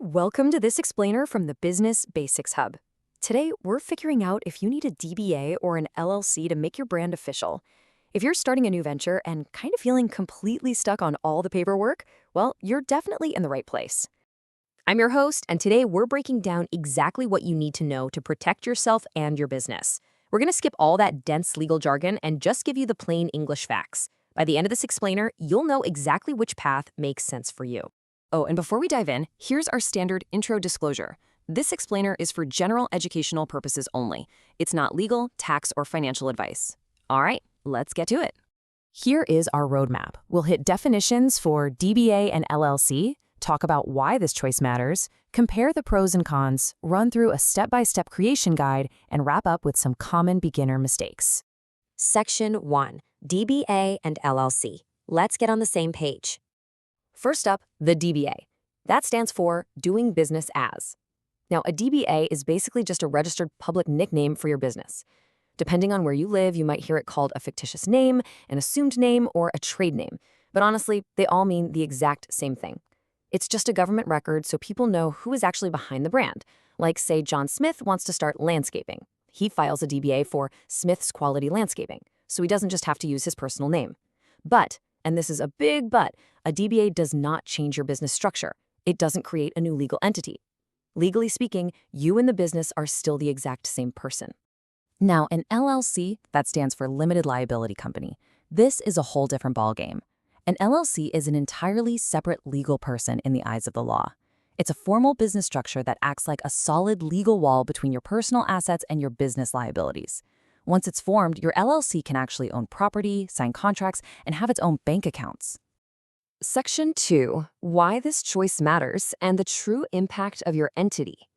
Welcome to this explainer from the Business Basics Hub. Today, we're figuring out if you need a DBA or an LLC to make your brand official. If you're starting a new venture and kind of feeling completely stuck on all the paperwork, well, you're definitely in the right place. I'm your host, and today we're breaking down exactly what you need to know to protect yourself and your business. We're going to skip all that dense legal jargon and just give you the plain English facts. By the end of this explainer, you'll know exactly which path makes sense for you. Oh, and before we dive in, here's our standard intro disclosure. This explainer is for general educational purposes only. It's not legal, tax, or financial advice. All right, let's get to it. Here is our roadmap. We'll hit definitions for DBA and LLC, talk about why this choice matters, compare the pros and cons, run through a step-by-step creation guide, and wrap up with some common beginner mistakes. Section 1. DBA and LLC. Let's get on the same page. First up, the DBA. That stands for Doing Business As. Now, a DBA is basically just a registered public nickname for your business. Depending on where you live, you might hear it called a fictitious name, an assumed name, or a trade name. But honestly, they all mean the exact same thing. It's just a government record so people know who is actually behind the brand. Like, say, John Smith wants to start landscaping. He files a DBA for Smith's Quality Landscaping, so he doesn't just have to use his personal name. But, and this is a big but, a DBA does not change your business structure. It doesn't create a new legal entity. Legally speaking, you and the business are still the exact same person. Now, an LLC, that stands for Limited Liability Company. This is a whole different ballgame. An LLC is an entirely separate legal person in the eyes of the law. It's a formal business structure that acts like a solid legal wall between your personal assets and your business liabilities. Once it's formed, your LLC can actually own property, sign contracts, and have its own bank accounts. Section 2. Why this choice matters and the true impact of your entity.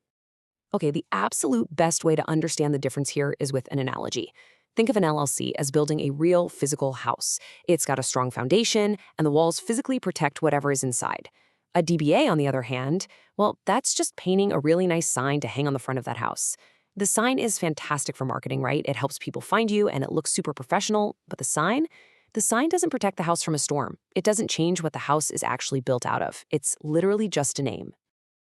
Okay, the absolute best way to understand the difference here is with an analogy. Think of an LLC as building a real physical house. It's got a strong foundation, and the walls physically protect whatever is inside. A DBA, on the other hand, well, that's just painting a really nice sign to hang on the front of that house. The sign is fantastic for marketing, right? It helps people find you, and it looks super professional, but the sign doesn't protect the house from a storm. It doesn't change what the house is actually built out of. It's literally just a name.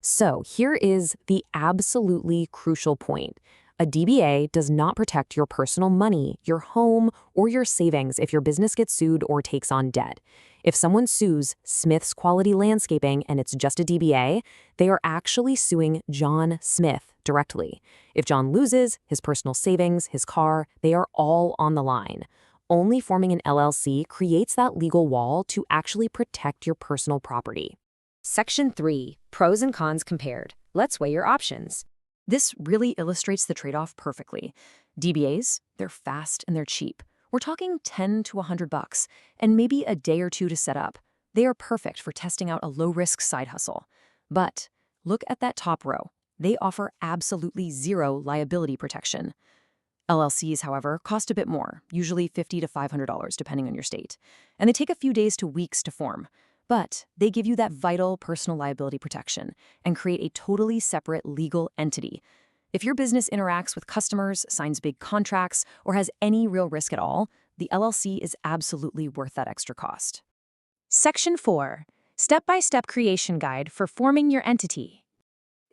So here is the absolutely crucial point. A DBA does not protect your personal money, your home, or your savings if your business gets sued or takes on debt. If someone sues Smith's Quality Landscaping and it's just a DBA, they are actually suing John Smith directly. If John loses his personal savings, his car, they are all on the line. Only forming an LLC creates that legal wall to actually protect your personal property. Section 3. Pros and cons compared. Let's weigh your options. This really illustrates the trade-off perfectly. DBAs, they're fast and they're cheap. We're talking $10 to $100 and maybe a day or two to set up. They are perfect for testing out a low-risk side hustle. But look at that top row. They offer absolutely zero liability protection. LLCs, however, cost a bit more, usually $50 to $500 depending on your state. And they take a few days to weeks to form. But they give you that vital personal liability protection and create a totally separate legal entity. If your business interacts with customers, signs big contracts, or has any real risk at all, the LLC is absolutely worth that extra cost. Section 4. Step-by-step creation guide for forming your entity.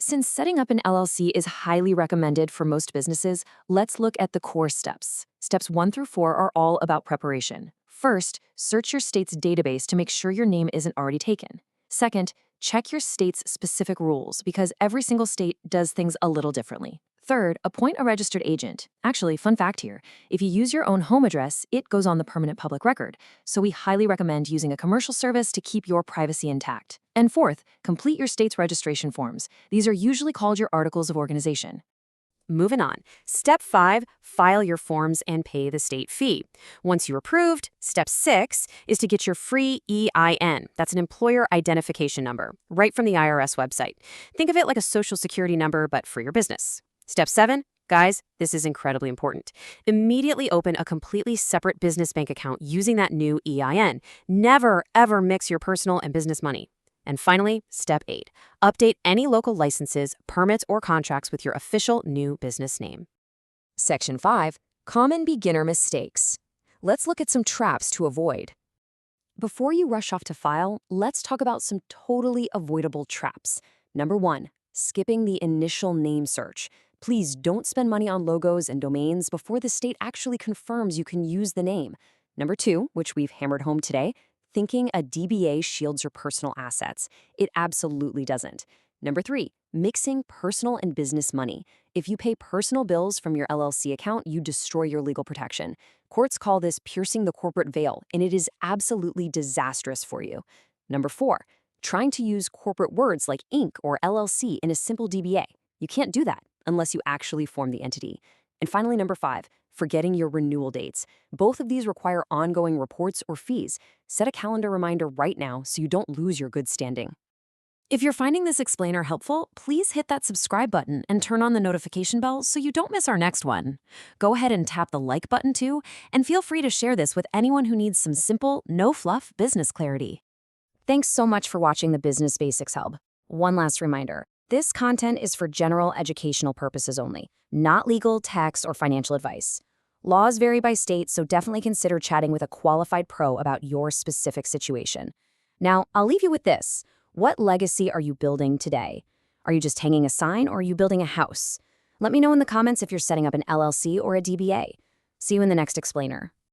Since setting up an LLC is highly recommended for most businesses, let's look at the core steps. Steps 1 through 4 are all about preparation. First, search your state's database to make sure your name isn't already taken. Second, check your state's specific rules because every single state does things a little differently. Third, appoint a registered agent. Actually, fun fact here, if you use your own home address, it goes on the permanent public record, so we highly recommend using a commercial service to keep your privacy intact. And fourth, complete your state's registration forms. These are usually called your articles of organization. Moving on. Step 5, file your forms and pay the state fee. Once you're approved, step 6 is to get your free EIN. That's an employer identification number, right from the IRS website. Think of it like a social security number, but for your business. Step 7, guys, this is incredibly important. Immediately open a completely separate business bank account using that new EIN. Never, ever mix your personal and business money. And finally, step 8, update any local licenses, permits, or contracts with your official new business name. Section 5, common beginner mistakes. Let's look at some traps to avoid. Before you rush off to file, let's talk about some totally avoidable traps. Number 1, skipping the initial name search. Please don't spend money on logos and domains before the state actually confirms you can use the name. Number 2, which we've hammered home today, thinking a DBA shields your personal assets. It absolutely doesn't. Number 3, mixing personal and business money. If you pay personal bills from your LLC account, you destroy your legal protection. Courts call this piercing the corporate veil, and it is absolutely disastrous for you. Number 4, trying to use corporate words like Inc. or LLC in a simple DBA. You can't do that unless you actually form the entity. And finally, number 5, forgetting your renewal dates. Both of these require ongoing reports or fees. Set a calendar reminder right now so you don't lose your good standing. If you're finding this explainer helpful, please hit that subscribe button and turn on the notification bell so you don't miss our next one. Go ahead and tap the like button too, and feel free to share this with anyone who needs some simple, no-fluff business clarity. Thanks so much for watching the Business Basics Hub. One last reminder, this content is for general educational purposes only, not legal, tax, or financial advice. Laws vary by state, so definitely consider chatting with a qualified pro about your specific situation. Now, I'll leave you with this. What legacy are you building today? Are you just hanging a sign, or are you building a house? Let me know in the comments if you're setting up an LLC or a DBA. See you in the next explainer.